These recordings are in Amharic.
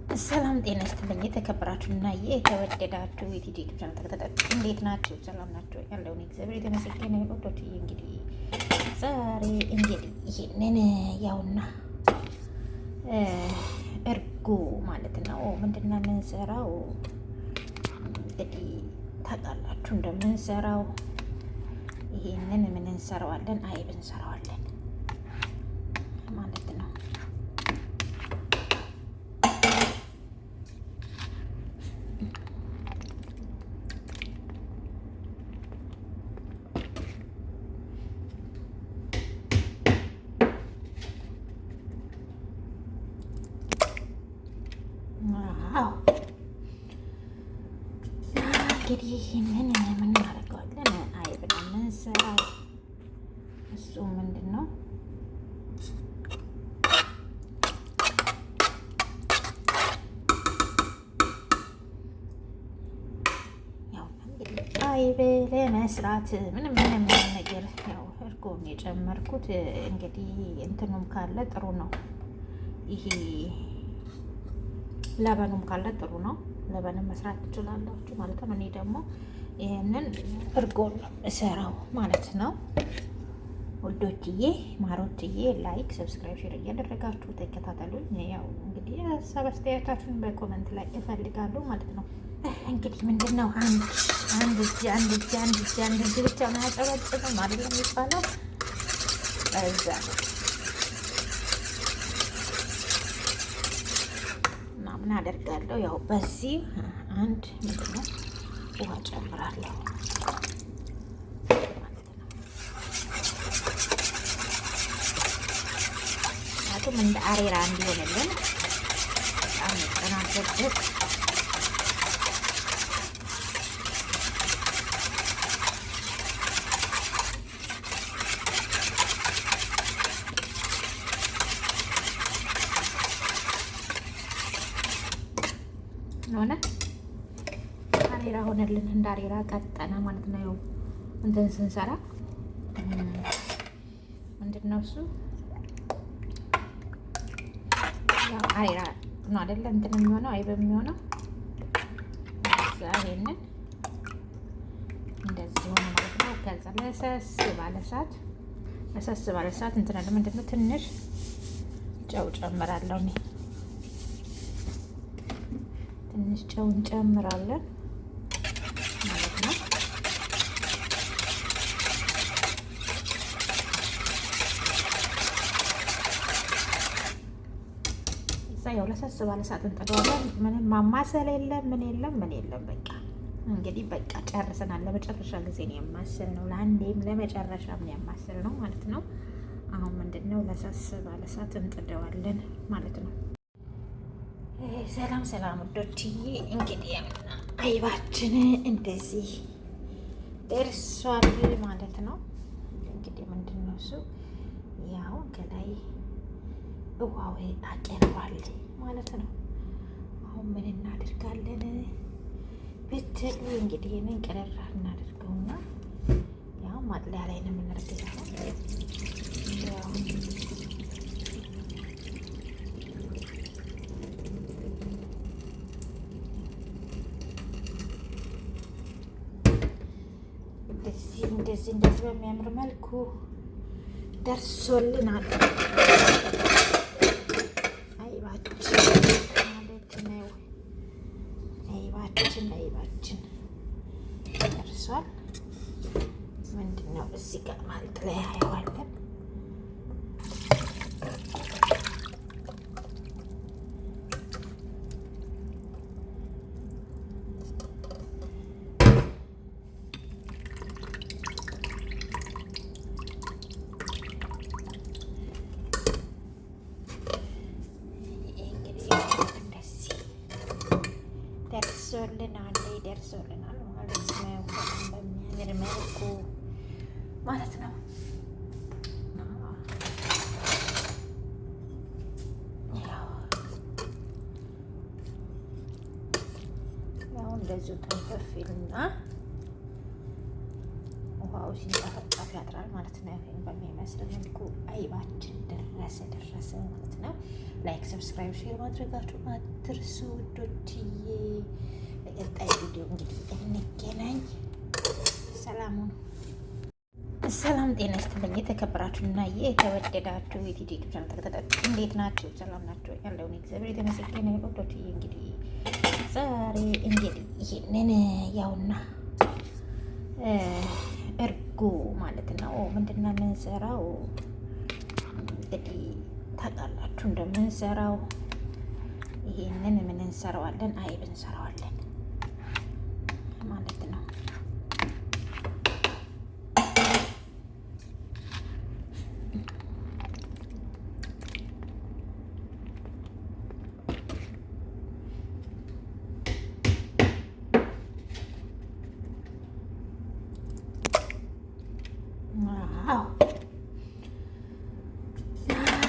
ሰላም ጤና ይስጥልኝ። የተከበራችሁና የተወደዳችሁ የቲጂ ቻናል ተከታታዮች እንዴት ናችሁ? ሰላም ናችሁ? ያለውን እግዚአብሔር የተመሰገነ ይሁን። እንግዲህ ዛሬ እንግዲህ ይሄንን ያውና እርጎ ማለት ነው ምንድነው የምንሰራው? እንግዲህ ታውቃላችሁ እንደምንሰራው ይሄንን ምን እንሰራዋለን? አይብ እንሰራዋለን ማለት ነው። እንግዲህ ይህንን ምን እናደርገዋለን? አይብ ነው የምንሰራው። እሱ ምንድን ነው አይብ ለመስራት ምንም ነገር ያው እርጎም የጨመርኩት እንግዲህ እንትኑም ካለ ጥሩ ነው። ይሄ ለበኑም ካለ ጥሩ ነው። ለበንም መስራት ትችላላችሁ ማለት ነው። እኔ ደግሞ ይሄንን እርጎን እሰራው ማለት ነው። ውዶችዬ ማሮችዬ፣ ላይክ ሰብስክራይብ ሼር እያደረጋችሁ ተከታተሉኝ። ያው እንግዲህ ሀሳብ አስተያየታችሁን በኮመንት ላይ እፈልጋለሁ ማለት ነው። እንግዲህ ምንድን ነው አንድ እጅ ብቻ ማያጨበጭብም ማለት ነው የሚባለው እዛ ምን አደርጋለሁ? ያው በዚህ አንድ ምንድን ነው ውሃ ጨምራለሁ ማለት ነው። ምክንያቱም እንደ አሬራ እንዲሆንልን በጣም የተጠናበት ሆነ አሬራ ሆነልን። እንደ አሬራ ቀጠነ ማለት ነው። ያው እንትን ስንሰራ ምንድን ነው እሱ ያው አሬራ ነው አይደለ? እንትን የሚሆነው አይብ የሚሆነው እዛ ይሄንን እንደዚህ ሆነ ማለት ነው። ከዛ ለሰስ ባለ ሰዓት እንትን አለ ምንድን ነው ትንሽ ጨው ጨምራለሁ እኔ ትንሽ ጨው እንጨምራለን ማለት ነው። እዛ ያው ለሰስ ባለ ሰዓት እንጠደዋለን። ምንም ማማሰል የለም ምን የለም። በቃ እንግዲህ በቃ ጨርሰናል። ለመጨረሻ ጊዜ ነው የማስል ነው፣ ለአንዴም ለመጨረሻም ነው የማስል ነው ማለት ነው። አሁን ምንድነው ለሰስ ባለ ሰዓት እንጥደዋለን ማለት ነው። ሰላም ውዶችዬ፣ እንግዲህ አይባችን እንደዚህ ደርሷል ማለት ነው። እንግዲህ ምንድን ነው እሱ ያው ከላይ ውሃው አቀርባል ማለት ነው። አሁን ምን እናደርጋለን ብትሉ እንግዲህ ይህንን ቀረራ እናደርገውና ያው ማጥለያ ላይ ነው የምናደርገው። እንደዚህ በሚያምር መልኩ ደርሶልናል አይባችን ማለት ነው። አይባችን ደርሷል። ምንድን ነው እዚህ ጋር ማለት ላይ ያየዋለን። ደርሶልናል ማለት ነው። በሚያምር መልኩ ማለት ነው። ያው እንደዚሁ ጠንፈፊልና ውሃው ሲንጠፈጠፍ ያድራል ማለት ነው። በሚመስል መልኩ አይባችን ደረሰ ማለት ነው። ላይክ፣ ሰብስክራይብ፣ ሼር ማድረጋችሁን አትርሱ ውዶችዬ። በቀጣይ ቪዲዮ እንግዲህ እንገናኝ። ሰላሙን ሰላም ጤና ይስጥልኝ። የተከበራችሁ እና የተወደዳችሁ የቲጂ ቻናል ተከታታዮች እንዴት ናችሁ? ሰላም ናችሁ? ያለውን እግዚአብሔር የተመሰገነ ወዶችዬ። እንግዲህ ዛሬ እንግዲህ ይህንን ያውና እርጎ ማለት ነው ምንድን ነው የምንሰራው? እንግዲህ ታውቃላችሁ እንደምንሰራው ይሄንን ምን እንሰራዋለን? አይብ እንሰራዋለን ማለት ነው።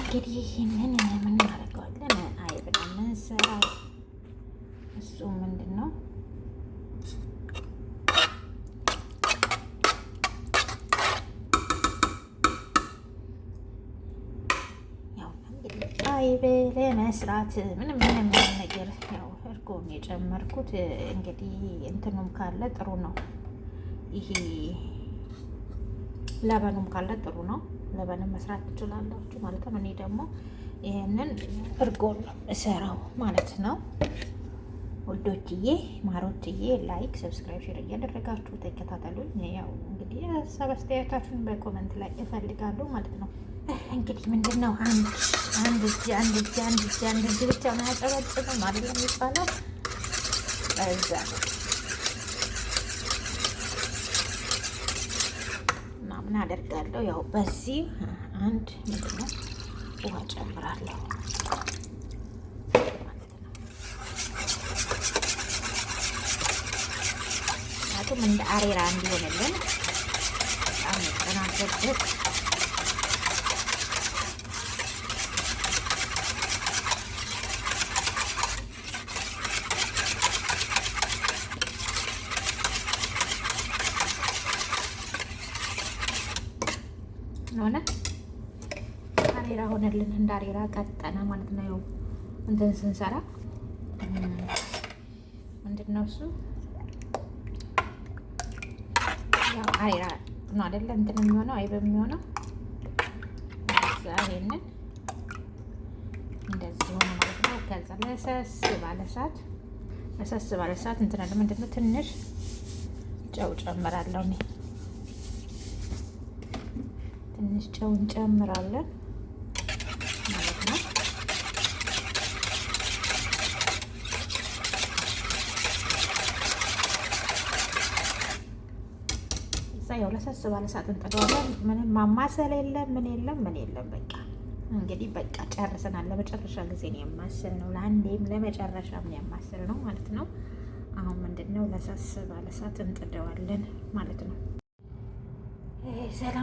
እንግዲህ ይህንን ምን እናደርገዋለን? አይብ ነው የምንሰራው። እሱ ምንድን ነው ያው እንግዲህ አይብ ለመስራት ምንም ነገር ያው እርጎም የጨመርኩት እንግዲህ እንትኑም ካለ ጥሩ ነው። ይሄ ለበኑም ካለ ጥሩ ነው። ለበንም መስራት ትችላላችሁ ማለት ነው። እኔ ደግሞ ይሄንን እርጎ ነው እሰራው ማለት ነው። ውዶችዬ ማሮችዬ፣ ላይክ ሰብስክራይብ ሼር እያደረጋችሁ ተከታተሉኝ። ያው እንግዲህ ሀሳብ አስተያየታችሁን በኮመንት ላይ እፈልጋለሁ ማለት ነው። እንግዲህ ምንድነው አንድ እጅ ብቻ ነው ያጨበጭበው ማለት ነው የሚባለው እዛ ምን አደርጋለሁ? ያው በዚህ አንድ ምንድነው ውሃ ጨምራለሁ ማለት ነው። ምክንያቱም እንደ አሬራ እንዲሆንልን በጣም መጠናበት ሆነ አሬራ ሆነልን። እንደ አሬራ ቀጠነ ማለት ነው። ያው እንትን ስንሰራ ምንድነው እሱ ያው አሬራ ነው አይደለ? እንትን የሚሆነው አይብ የሚሆነው ይሄንን እንደዚህ ሆነ ማለት ነው። ከዛ ለሰስ ባለ ሰዓት እንትን አለ ምንድነው ትንሽ ጨው ጨምራለሁ እኔ ትንሽ ጨው እንጨምራለን ማለት ነው። እዛ ያው ለሰስ ባለ ሰዓት እንጠገዋለን። ምንም ማማሰል የለም ምን የለም። በቃ እንግዲህ በቃ ጨርሰናል። ለመጨረሻ ጊዜ ነው የማሰል ነው፣ ለአንዴም ለመጨረሻም ነው የማሰል ነው ማለት ነው። አሁን ምንድነው ለሰስ ባለ ሰዓት እንጥደዋለን ማለት ነው።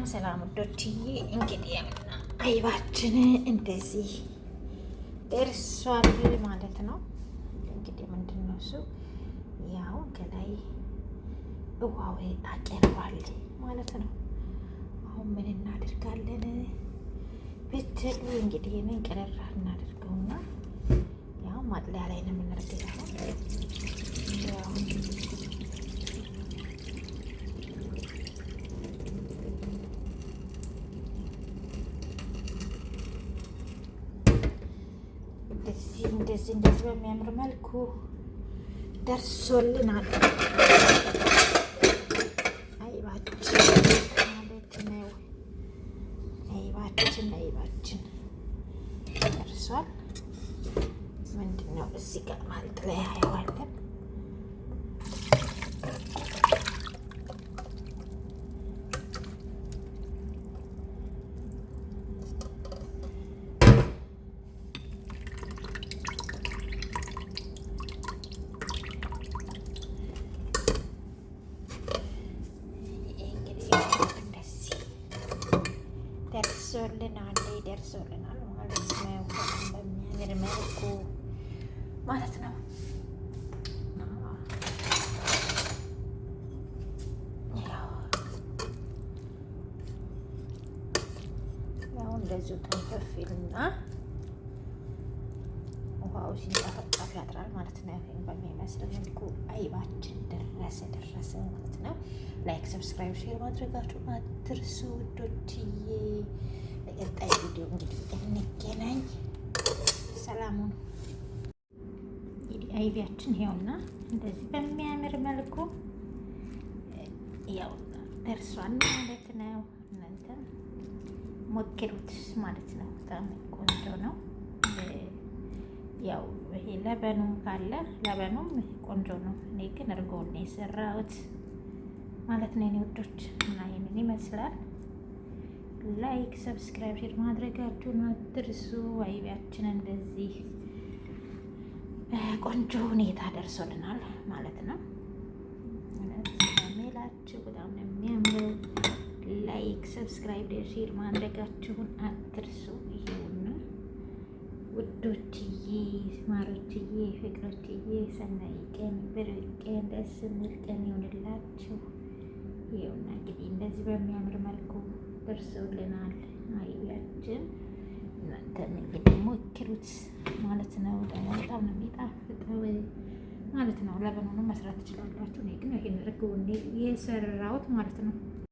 ሰላም ውዶችዬ፣ እንግዲህ አይባችን እንደዚህ ደርሷል ማለት ነው። እንግዲህ ምንድን ነው እሱ ያው ከላይ ውሃው አቀርባል ማለት ነው። አሁን ምን እናደርጋለን ብትሉ እንግዲህ ይህንን ቀረራ እናደርገውና ያው ማጥለያ ላይ ነው የምናደርገው። እንደዚህ በሚያምር መልኩ ደርሶልናል አይባችን ማለት ነው። አይባችን ደርሷል። ምንድን ነው እዚህ ጋር ማለት ላይ ያየዋለን። ደርሶልናል ማለት ነው። በሚያምር መልኩ ማለት ነው። ያው እንደዚሁ ተንፈፊልና ያጥራል ማለት ነው። ይሄን በሚመስል መልኩ አይባችን ደረሰ ማለት ነው። ላይክ፣ ሰብስክራይብ፣ ሼር ማድረጋችሁ አትርሱ ውዶችዬ። በቀጣይ ቪዲዮ እንግዲህ እንገናኝ። ሰላሙን እንግዲህ አይቢያችን ይኸውና እንደዚህ በሚያምር መልኩ ያው ደርሷል ማለት ነው። እናንተም ሞክሩት ማለት ነው። በጣም ቆንጆ ነው። ያው ይሄ ለበኑም ካለ ለበኑም ቆንጆ ነው። እኔ ግን እርጎውን ነው የሰራሁት ማለት ነው። እኔ ውዶች እና ይሄንን ይመስላል። ላይክ፣ ሰብስክራይብ፣ ሼር ማድረጋችሁን አትርሱ። አይቢያችን እንደዚህ በቆንጆ ሁኔታ ደርሶልናል ማለት ነው። ሜላችሁ በጣም ነው የሚያምረው። ላይክ፣ ሰብስክራይብ፣ ሼር ማድረጋችሁን አትርሱ። ይሄውና ውዶችዬ፣ ማሮችዬ፣ ፍቅሮችዬ ሰናይ ቀን፣ ብሩህ ቀን፣ ደስ የሚል ቀን ይሆንላችሁ። ይኸውና እንግዲህ እንደዚህ በሚያምር መልኩ ደርሶልናል አይቢያችን። እናንተም እንግዲህ ሞክሩት ማለት ነው። ደግሞ በጣም ነው የሚጣፍጠው ማለት ነው። ለበኑንም መስራት ትችላላችሁ። እኔ ግን ይሄን እርጎውን የሰራሁት ማለት ነው።